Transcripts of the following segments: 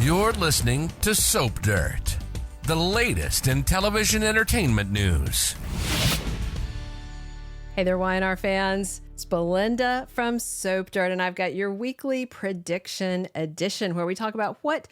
You're listening to Soap Dirt, the latest in television entertainment news. Hey there, Y&R fans. It's Belinda from Soap Dirt, and I've got your weekly prediction edition where we talk about what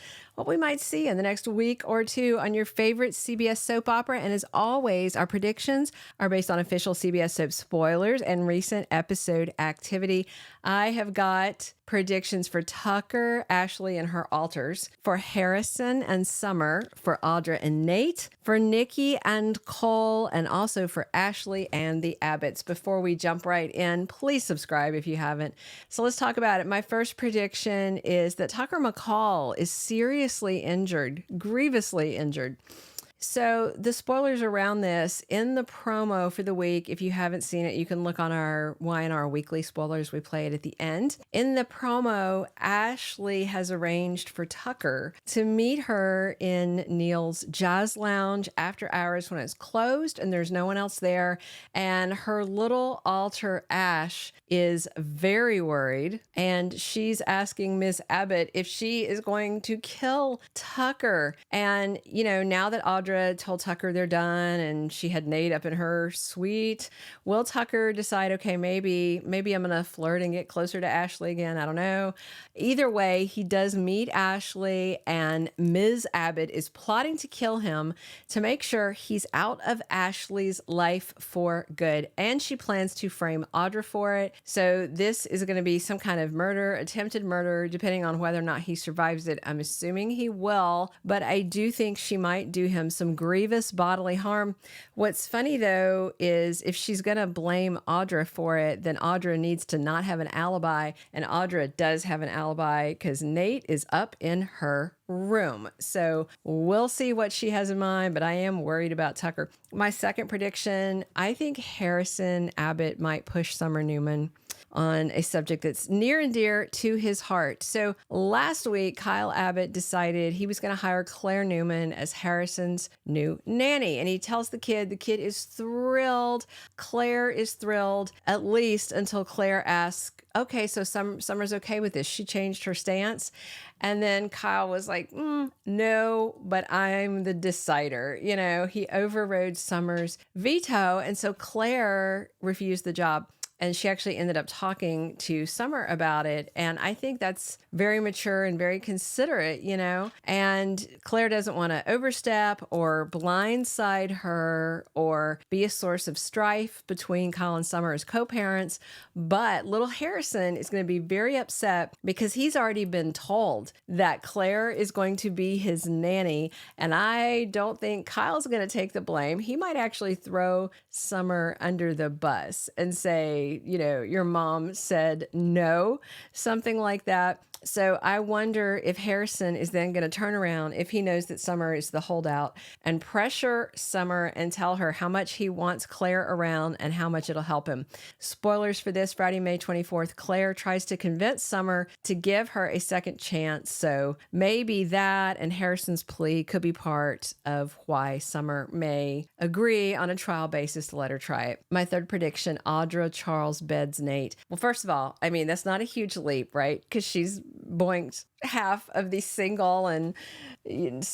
we might see in the next week or two on your favorite CBS soap opera. And as always, our predictions are based on official CBS soap spoilers and recent episode activity. I have got predictions for Tucker, Ashley, and her alters, for Harrison and Summer, for Audra and Nate, for Nikki and Cole, and also for Ashley and the Abbotts. Before we jump right in, please subscribe if you haven't. So let's talk about it. My first prediction is that Tucker McCall is seriously injured, grievously injured. So the spoilers around this in the promo for the week, if you haven't seen it, you can look on our Y&R weekly spoilers. We play it at the end. In the promo, Ashley has arranged for Tucker to meet her in Neil's jazz lounge after hours when it's closed and there's no one else there. And her little alter, Ash, is very worried. And she's asking Miss Abbott if she is going to kill Tucker. And, you know, now that Audra told Tucker they're done and she had Nate up in her suite, will Tucker decide, okay, maybe I'm going to flirt and get closer to Ashley again? I don't know. Either way, he does meet Ashley, and Ms. Abbott is plotting to kill him to make sure he's out of Ashley's life for good. And she plans to frame Audra for it. So this is going to be some kind of murder, attempted murder, depending on whether or not he survives it. I'm assuming he will, but I do think she might do him some grievous bodily harm. What's funny, though, is if she's going to blame Audra for it, then Audra needs to not have an alibi. And Audra does have an alibi because Nate is up in her room. So we'll see what she has in mind, but I am worried about Tucker. My second prediction, I think Harrison Abbott might push Summer Newman on a subject that's near and dear to his heart. So last week, Kyle Abbott decided he was going to hire Claire Newman as Harrison's new nanny. And he tells the kid is thrilled. Claire is thrilled, at least until Claire asks, okay, so Summer's okay with this. She changed her stance. And then Kyle was like, no, but I'm the decider. You know, he overrode Summer's veto. And so Claire refused the job. And she actually ended up talking to Summer about it. And I think that's very mature and very considerate, you know. And Claire doesn't want to overstep or blindside her or be a source of strife between Kyle and Summer as co-parents. But little Harrison is going to be very upset because he's already been told that Claire is going to be his nanny. And I don't think Kyle's going to take the blame. He might actually throw Summer under the bus and say, you know, your mom said no, something like that. So I wonder if Harrison is then going to turn around if he knows that Summer is the holdout and pressure Summer and tell her how much he wants Claire around and how much it'll help him. Spoilers for this, Friday, May 24th, Claire tries to convince Summer to give her a second chance. So maybe that and Harrison's plea could be part of why Summer may agree on a trial basis to let her try it. My third prediction, Audra Charles beds Nate. Well, first of all, I mean, that's not a huge leap, right? Because she's boinked half of the single and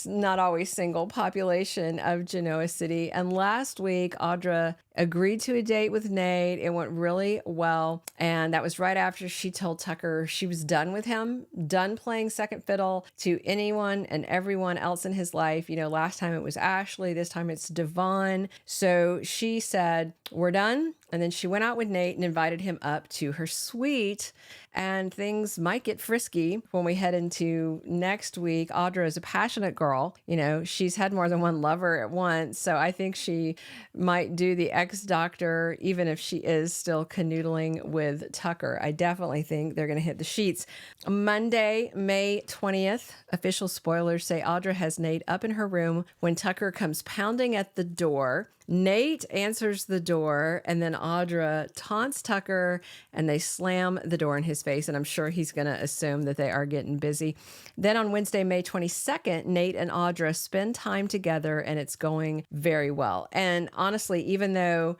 not always single population of Genoa City. And last week, Audra agreed to a date with Nate. It went really well. And that was right after she told Tucker she was done with him, done playing second fiddle to anyone and everyone else in his life. You know, last time it was Ashley, this time it's Devon. So she said, we're done. And then she went out with Nate and invited him up to her suite. And things might get frisky when we head into next week. Audra is a passionate girl. You know, she's had more than one lover at once. So I think she might do the ex-doctor, even if she is still canoodling with Tucker. I definitely think they're going to hit the sheets. Monday, May 20th, official spoilers say Audra has Nate up in her room when Tucker comes pounding at the door. Nate answers the door, and then Audra taunts Tucker, and they slam the door in his face, and I'm sure he's going to assume that they are getting busy. Then on Wednesday, May 22nd, Nate and Audra spend time together, and it's going very well. And honestly, even though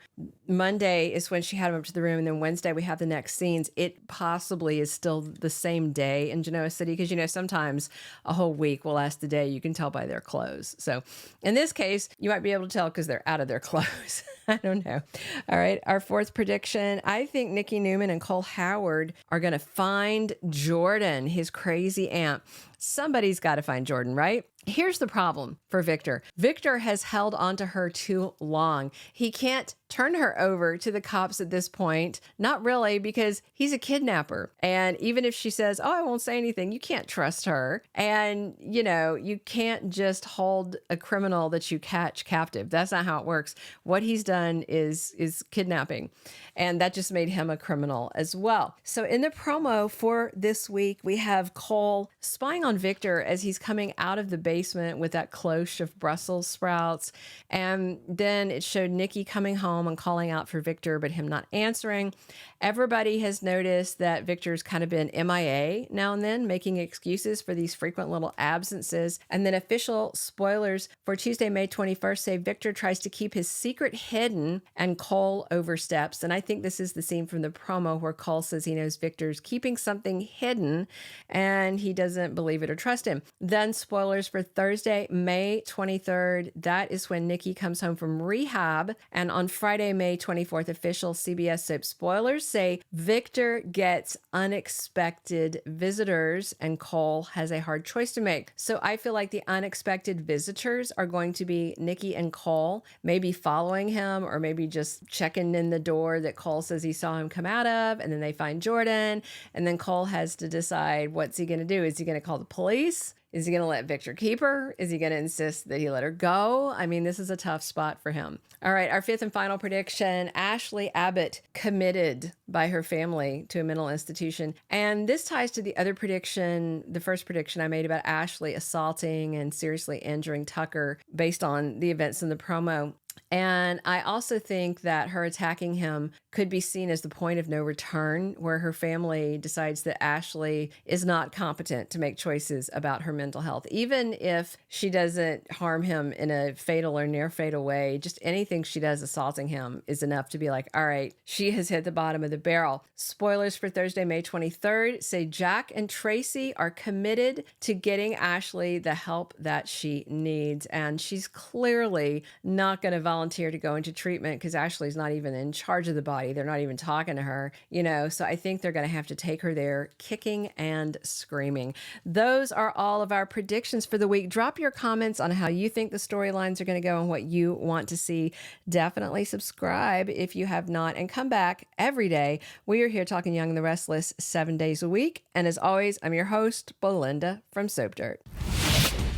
Monday is when she had him up to the room, and then Wednesday we have the next scenes, it possibly is still the same day in Genoa City, because, you know, sometimes a whole week will last the day. You can tell by their clothes. So in this case, you might be able to tell because they're out of their clothes. I don't know. All right. Our fourth prediction. I think Nikki Newman and Cole Howard are going to find Jordan, his crazy aunt. Somebody's got to find Jordan, right? Here's the problem for Victor. Victor has held onto her too long. He can't turn her over to the cops at this point. Not really, because he's a kidnapper. And even if she says, oh, I won't say anything, you can't trust her. And, you know, you can't just hold a criminal that you catch captive. That's not how it works. What he's done is kidnapping. And that just made him a criminal as well. So in the promo for this week, we have Cole spying on Victor as he's coming out of the basement with that cloche of Brussels sprouts. And then it showed Nikki coming home and calling out for Victor, but him not answering. Everybody has noticed that Victor's kind of been MIA now and then, making excuses for these frequent little absences. And then official spoilers for Tuesday, May 21st say Victor tries to keep his secret hidden and Cole oversteps. And I think this is the scene from the promo where Cole says he knows Victor's keeping something hidden and he doesn't believe it or trust him. Then spoilers for Thursday, May 23rd. That is when Nikki comes home from rehab. And on Friday, May 24th, official CBS soap spoilers say Victor gets unexpected visitors and Cole has a hard choice to make. So I feel like the unexpected visitors are going to be Nikki and Cole, maybe following him or maybe just checking in the door that Cole says he saw him come out of. And then they find Jordan. And then Cole has to decide, what's he going to do? Is he going to call the police? Is he going to let Victor keep her? Is he going to insist that he let her go? I mean, this is a tough spot for him. All right, our fifth and final prediction, Ashley Abbott committed by her family to a mental institution. And this ties to the other prediction, the first prediction I made about Ashley assaulting and seriously injuring Tucker based on the events in the promo. And I also think that her attacking him could be seen as the point of no return, where her family decides that Ashley is not competent to make choices about her mental health. Even if she doesn't harm him in a fatal or near fatal way, just anything she does assaulting him is enough to be like, all right, she has hit the bottom of the barrel. Spoilers for Thursday, May 23rd say Jack and Tracy are committed to getting Ashley the help that she needs. And she's clearly not going to volunteer to go into treatment because Ashley's not even in charge of the body. They're not even talking to her, you know, so I think they're going to have to take her there kicking and screaming. Those are all of our predictions for the week. Drop your comments on how you think the storylines are going to go and what you want to see. Definitely subscribe if you have not and come back every day. We are here talking Young and the Restless 7 days a week. And as always, I'm your host, Belinda from Soap Dirt.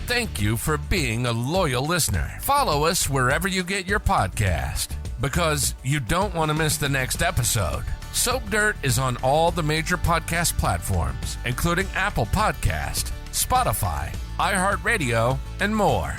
Thank you for being a loyal listener. Follow us wherever you get your podcast, because you don't want to miss the next episode. Soap Dirt is on all the major podcast platforms, including Apple Podcast, Spotify, iHeartRadio, and more.